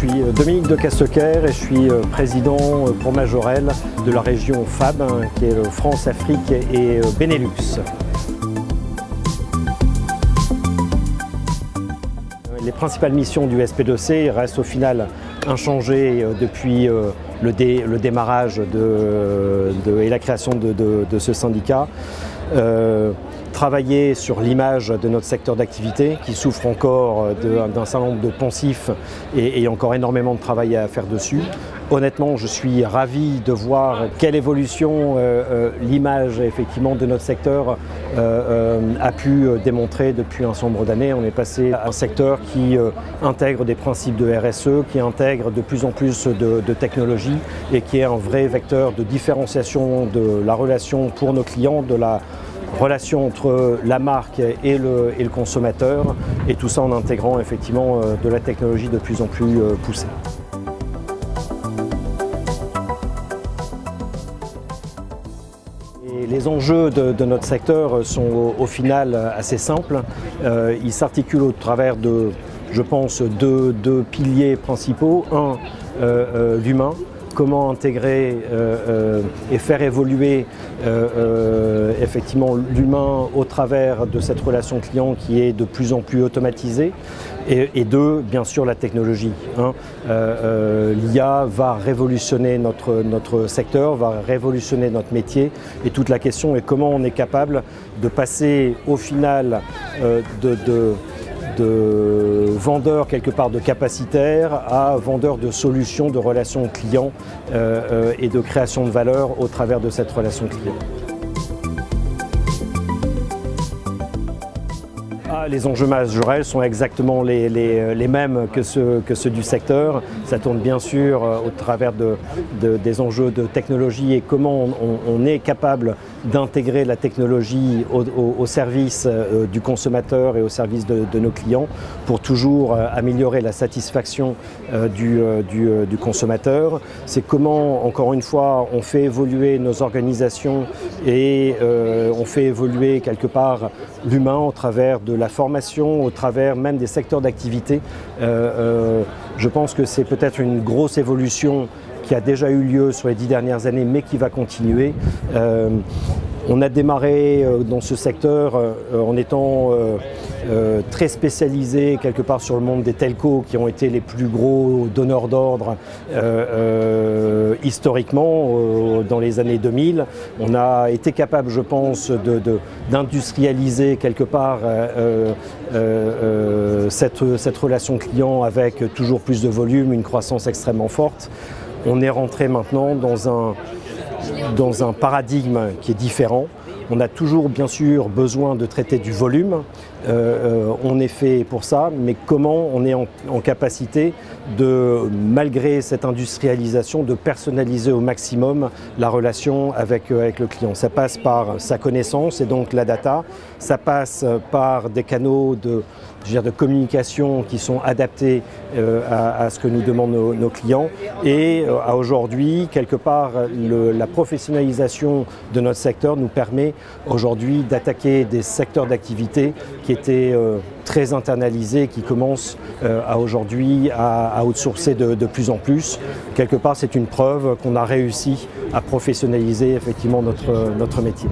suis Dominique de Cassequer et je suis président pour Majorel de la région FAB, qui est France, Afrique et Benelux. Les principales missions du SP2C restent au final inchangées depuis le démarrage et la création de ce syndicat. Travailler sur l'image de notre secteur d'activité qui souffre encore d'un certain nombre de poncifs et encore énormément de travail à faire dessus. Honnêtement, je suis ravi de voir quelle évolution l'image effectivement de notre secteur a pu démontrer depuis un certain nombre d'années. On est passé à un secteur qui intègre des principes de RSE, qui intègre de plus en plus de technologies et qui est un vrai vecteur de différenciation de la relation pour nos clients, de la relation entre la marque et le consommateur, et tout ça en intégrant effectivement de la technologie de plus en plus poussée. Et les enjeux de notre secteur sont au final assez simples. Ils s'articulent au travers de, je pense, deux piliers principaux. Un, l'humain. Comment intégrer et faire évoluer effectivement l'humain au travers de cette relation client qui est de plus en plus automatisée. Et deux, bien sûr, la technologie. L'IA va révolutionner notre secteur, va révolutionner notre métier. Et toute la question est comment on est capable de passer au final de vendeur quelque part de capacitaire à vendeur de solutions de relations clients et de création de valeur au travers de cette relation client. Les enjeux majorels sont exactement les mêmes que ceux du secteur. Ça tourne bien sûr au travers des enjeux de technologie et comment on est capable d'intégrer la technologie au service du consommateur et au service de nos clients pour toujours améliorer la satisfaction du consommateur. C'est comment, encore une fois, on fait évoluer nos organisations et on fait évoluer quelque part l'humain au travers de la formation, au travers même des secteurs d'activité. Je pense que c'est peut-être une grosse évolution qui a déjà eu lieu sur les 10 dernières années, mais qui va continuer. On a démarré dans ce secteur en étant très spécialisé quelque part sur le monde des telcos qui ont été les plus gros donneurs d'ordre historiquement dans les années 2000. On a été capable, je pense, d'industrialiser quelque part cette relation client avec toujours plus de volume, une croissance extrêmement forte. On est rentré maintenant dans un paradigme qui est différent. On a toujours bien sûr besoin de traiter du volume, on est fait pour ça, mais comment on est en capacité de, malgré cette industrialisation, de personnaliser au maximum la relation avec le client. Ça passe par sa connaissance et donc la data, ça passe par des canaux de communication qui sont adaptés à ce que nous demandent nos clients et à aujourd'hui, quelque part, la professionnalisation de notre secteur nous permet aujourd'hui d'attaquer des secteurs d'activité qui étaient très internalisés, qui commencent à aujourd'hui à outsourcer de plus en plus. Quelque part, c'est une preuve qu'on a réussi à professionnaliser effectivement notre métier.